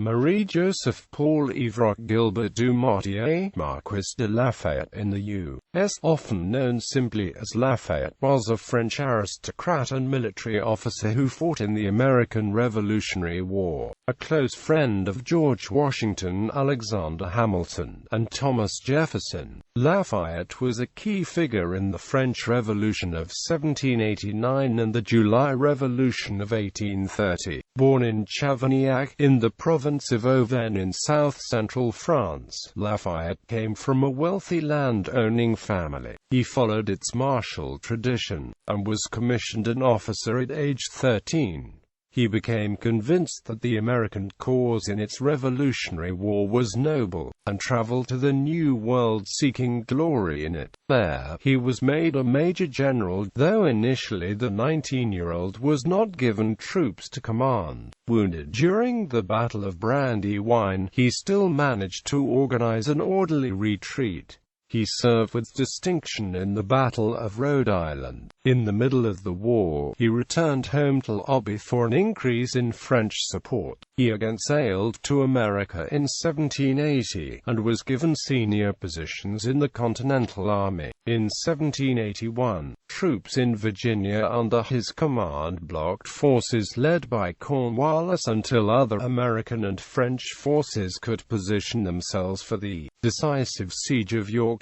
Marie-Joseph Paul Yves Roch Gilbert du Motier, Marquis de Lafayette in the U.S., often known simply as Lafayette, was a French aristocrat and military officer who fought in the American Revolutionary War. A close friend of George Washington, Alexander Hamilton, and Thomas Jefferson, Lafayette was a key figure in the French Revolution of 1789 and the July Revolution of 1830. Born in Chavaniac, in the province of Auvergne in south-central France, Lafayette came from a wealthy land-owning family. He followed its martial tradition, and was commissioned an officer at age 13. He became convinced that the American cause in its Revolutionary War was noble, and traveled to the New World seeking glory in it. There, he was made a major general, though initially the 19-year-old was not given troops to command. Wounded during the Battle of Brandywine, he still managed to organize an orderly retreat. He served with distinction in the Battle of Rhode Island. In the middle of the war, he returned home to lobby for an increase in French support. He again sailed to America in 1780, and was given senior positions in the Continental Army. In 1781, troops in Virginia under his command blocked forces led by Cornwallis until other American and French forces could position themselves for the decisive siege of Yorktown.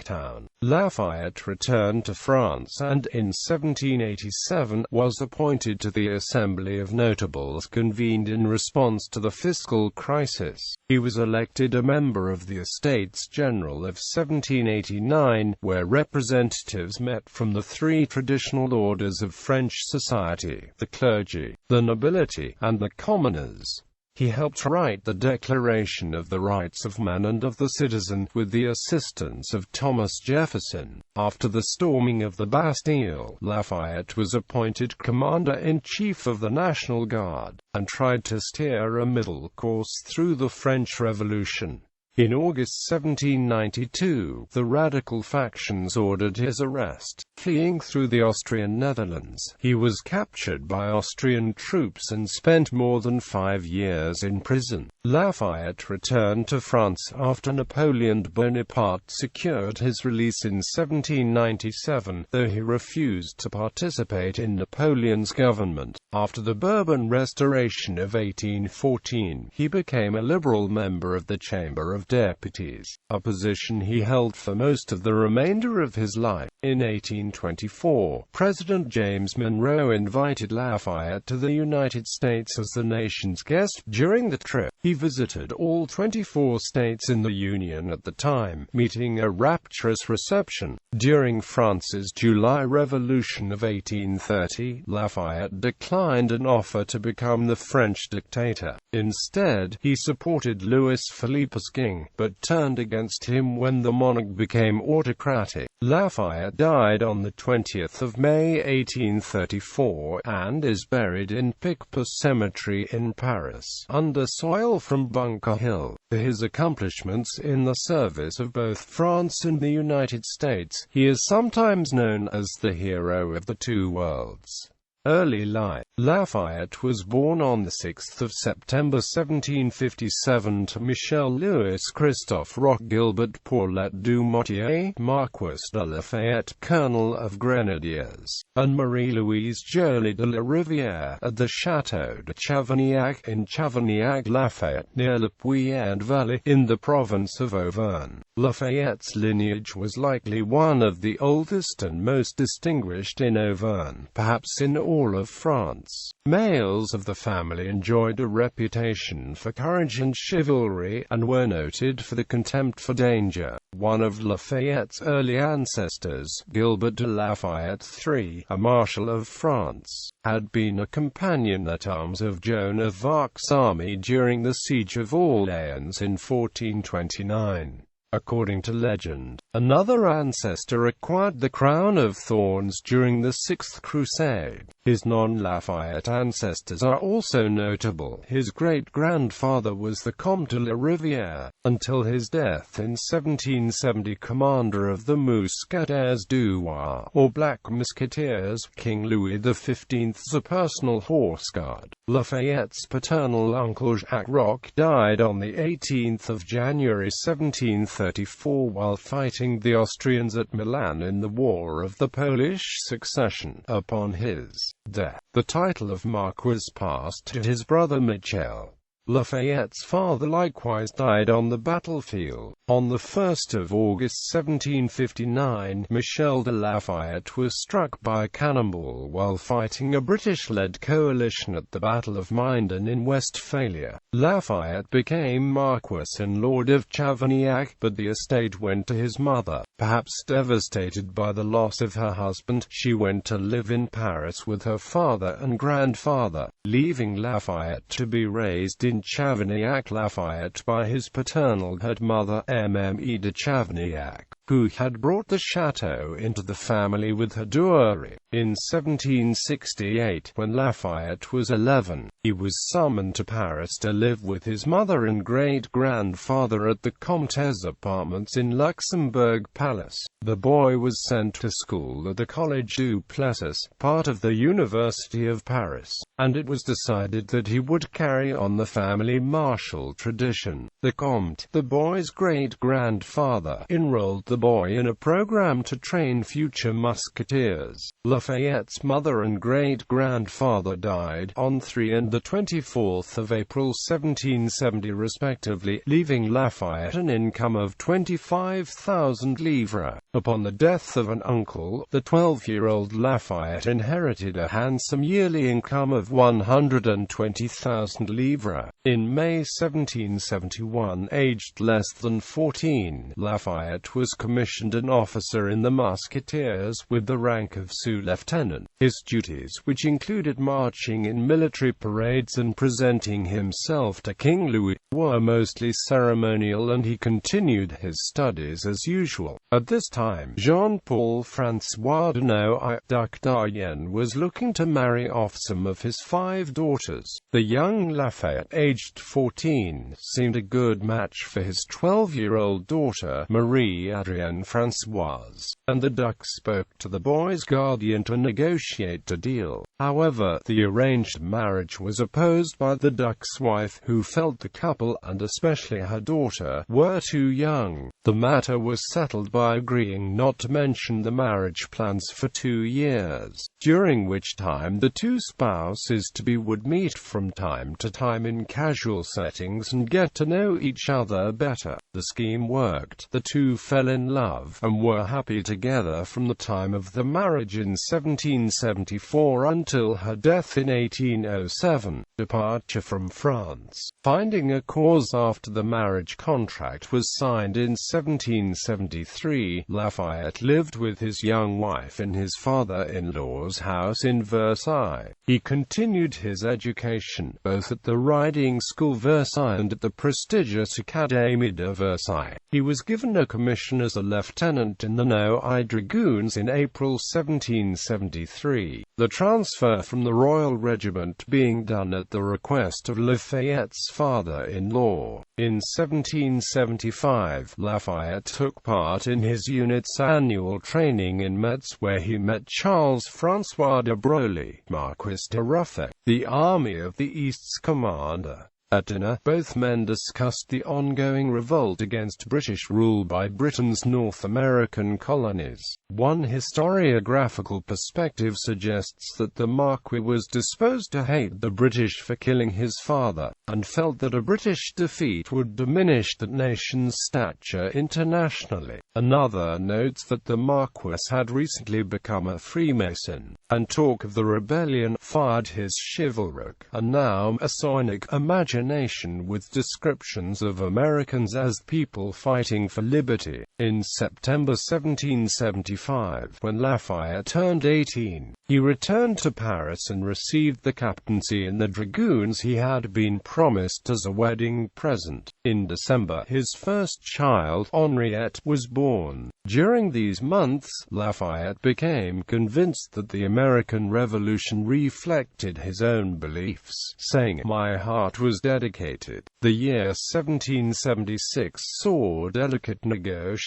Lafayette returned to France and, in 1787, was appointed to the Assembly of Notables convened in response to the fiscal crisis. He was elected a member of the Estates General of 1789, where representatives met from the three traditional orders of French society: the clergy, the nobility, and the commoners. He helped write the Declaration of the Rights of Man and of the Citizen, with the assistance of Thomas Jefferson. After the storming of the Bastille, Lafayette was appointed Commander-in-Chief of the National Guard, and tried to steer a middle course through the French Revolution. In August 1792, the radical factions ordered his arrest. Fleeing through the Austrian Netherlands, he was captured by Austrian troops and spent more than 5 years in prison. Lafayette returned to France after Napoleon Bonaparte secured his release in 1797, though he refused to participate in Napoleon's government. After the Bourbon Restoration of 1814, he became a liberal member of the Chamber of Deputies, a position he held for most of the remainder of his life. In 1824, President James Monroe invited Lafayette to the United States as the nation's guest. During the trip, he visited all 24 states in the Union at the time, meeting a rapturous reception. During France's July Revolution of 1830, Lafayette declined an offer to become the French dictator. Instead, he supported Louis Philippe's king, but turned against him when the monarch became autocratic. Lafayette died on the 20th of May 1834, and is buried in Picpus Cemetery in Paris, under soil from Bunker Hill. For his accomplishments in the service of both France and the United States, he is sometimes known as the hero of the two worlds. Early life. Lafayette was born on 6 September 1757 to Michel Louis Christophe Roch Gilbert Paulette du Motier, Marquis de Lafayette, Colonel of Grenadiers, and Marie-Louise Jolie de la Rivière, at the Château de Chavaniac in Chavaniac, Lafayette, near Le Puy-en-Velay, in the province of Auvergne. Lafayette's lineage was likely one of the oldest and most distinguished in Auvergne, perhaps in all of France. Males of the family enjoyed a reputation for courage and chivalry, and were noted for the contempt for danger. One of Lafayette's early ancestors, Gilbert de Lafayette III, a Marshal of France, had been a companion-at-arms of Joan of Arc's army during the siege of Orleans in 1429. according to legend. Another ancestor acquired the crown of thorns during the Sixth Crusade. His non-Lafayette ancestors are also notable. His great-grandfather was the Comte de la Rivière, until his death in 1770 commander of the Mousquetaires du Roi, or Black Musketeers, King Louis XV's personal horse guard. Lafayette's paternal uncle Jacques Roch died on 18 January 1734 while fighting the Austrians at Milan in the War of the Polish Succession. Upon his death, the title of Marquis passed to his brother Michel. Lafayette's father likewise died on the battlefield. On 1 August 1759, Michel de Lafayette was struck by a cannonball while fighting a British-led coalition at the Battle of Minden in Westphalia. Lafayette became Marquis and Lord of Chavaniac, but the estate went to his mother. Perhaps devastated by the loss of her husband, she went to live in Paris with her father and grandfather, leaving Lafayette to be raised in Chavaniac. Lafayette by his paternal godmother Mme de Chavaniac, who had brought the chateau into the family with her dowry. In 1768, when Lafayette was 11, he was summoned to Paris to live with his mother and great-grandfather at the Comte's apartments in Luxembourg Palace. The boy was sent to school at the Collège du Plessis, part of the University of Paris, and it was decided that he would carry on the family martial tradition. The Comte, the boy's great-grandfather, enrolled the boy in a program to train future musketeers. Lafayette's mother and great-grandfather died on 3 and 24 April 1770 respectively, leaving Lafayette an income of 25,000 livres. Upon the death of an uncle, the 12-year-old Lafayette inherited a handsome yearly income of 120,000 livres. In May 1771, aged less than 14, Lafayette was commissioned an officer in the Musketeers, with the rank of sous-lieutenant. His duties, which included marching in military parades and presenting himself to King Louis, were mostly ceremonial, and he continued his studies as usual. At this time, Jean-Paul François de Noailles d'Aryen was looking to marry off some of his 5 daughters. The young Lafayette, aged 14, seemed a good match for his 12-year-old daughter, Marie-Adrienne Françoise, and the Duc spoke to the boy's guardian to negotiate a deal. However, the arranged marriage was opposed by the Duc's wife, who felt the couple, and especially her daughter, were too young. The matter was settled by agreeing not to mention the marriage plans for 2 years, during which time the two spouses-to-be would meet from time to time in casual settings and get to know each other better. The scheme worked. The two fell in love, and were happy together from the time of the marriage in 1774 until her death in 1807. Departure from France. Finding a cause after the marriage contract was signed in 1773, Lafayette lived with his young wife in his father-in-law's house in Versailles. He continued his education, both at the riding school Versailles and at the prestigious Académie de Versailles. He was given a commission as a lieutenant in the Noailles Dragoons in April 1773, the transfer from the Royal Regiment being done at the request of Lafayette's father-in-law. In 1775, Lafayette took part in his unit's annual training in Metz, where he met Charles-François de Broglie, Marquis de Ruffec, the Army of the East's commander. At dinner, both men discussed the ongoing revolt against British rule by Britain's North American colonies. One historiographical perspective suggests that the Marquis was disposed to hate the British for killing his father, and felt that a British defeat would diminish the nation's stature internationally. Another notes that the Marquis had recently become a Freemason, and talk of the rebellion fired his chivalric, and now Masonic, imagination with descriptions of Americans as people fighting for liberty. In September 1775, when Lafayette turned 18, he returned to Paris and received the captaincy in the dragoons he had been promised as a wedding present. In December, his first child, Henriette, was born. During these months, Lafayette became convinced that the American Revolution reflected his own beliefs, saying, "My heart was dedicated." The year 1776 saw delicate negotiations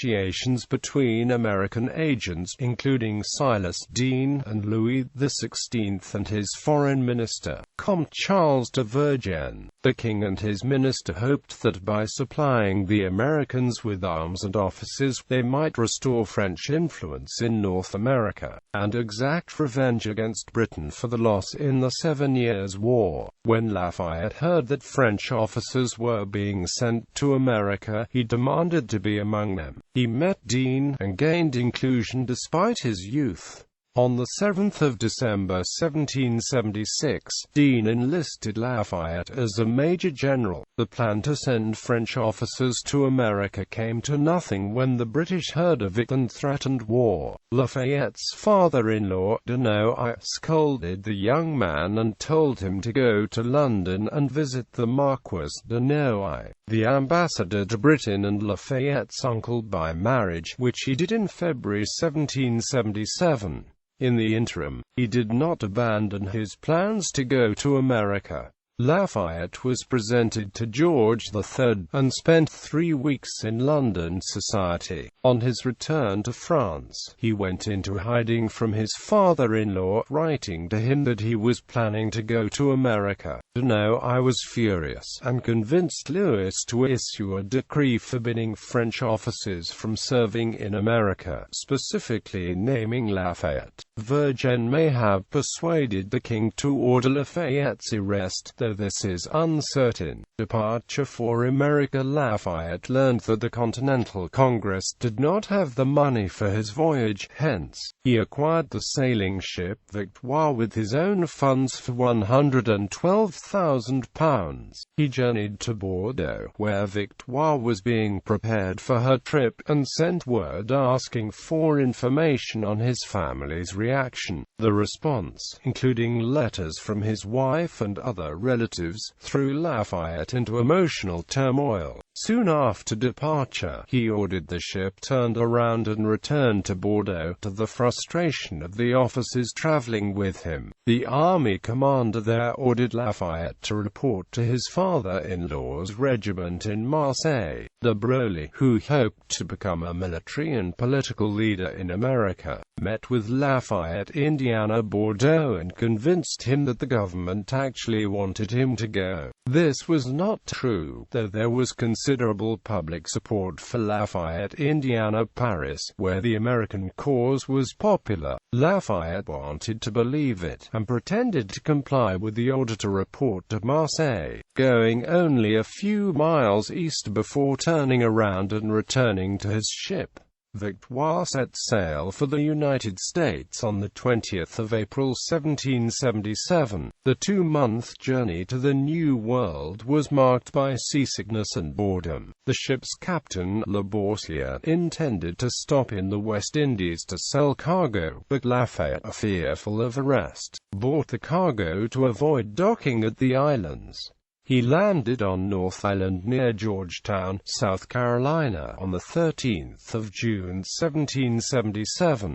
between American agents, including Silas Deane and Louis XVI, and his foreign minister, Comte Charles de Vergennes. The king and his minister hoped that by supplying the Americans with arms and officers, they might restore French influence in North America, and exact revenge against Britain for the loss in the 7 Years' War. When Lafayette heard that French officers were being sent to America, he demanded to be among them. He met Deane, and gained inclusion despite his youth. On the 7th of December 1776, Deane enlisted Lafayette as a major general. The plan to send French officers to America came to nothing when the British heard of it and threatened war. Lafayette's father-in-law, de Noailles, scolded the young man and told him to go to London and visit the Marquis de Noailles, the ambassador to Britain and Lafayette's uncle by marriage, which he did in February 1777. In the interim, he did not abandon his plans to go to America. Lafayette was presented to George III, and spent 3 weeks in London society. On his return to France, he went into hiding from his father-in-law, writing to him that he was planning to go to America. De Noailles was furious, and convinced Louis to issue a decree forbidding French officers from serving in America, specifically naming Lafayette. Vergennes may have persuaded the king to order Lafayette's arrest, though this is uncertain. Departure for America. Lafayette learned that the Continental Congress did not have the money for his voyage, hence, he acquired the sailing ship Victoire with his own funds for £112,000. He journeyed to Bordeaux, where Victoire was being prepared for her trip, and sent word asking for information on his family's reaction. The response, including letters from his wife and other relatives, threw Lafayette into emotional turmoil. Soon after departure, he ordered the ship turned around and returned to Bordeaux, to the frustration of the officers traveling with him. The army commander there ordered Lafayette to report to his father-in-law's regiment in Marseille. De Broglie, who hoped to become a military and political leader in America, met with Lafayette in Indiana, Bordeaux, and convinced him that the government actually wanted him to go. This was not true, though there was considerable public support for Lafayette. Indiana, Paris, where the American cause was popular. Lafayette wanted to believe it, and pretended to comply with the order to report to Marseille, going only a few miles east before turning around and returning to his ship. Victoire set sail for the United States on the 20th of April 1777. The 2-month journey to the New World was marked by seasickness and boredom. The ship's captain, Le Boursier, intended to stop in the West Indies to sell cargo, but Lafayette, fearful of arrest, bought the cargo to avoid docking at the islands. He landed on North Island near Georgetown, South Carolina, on the 13th of June 1777.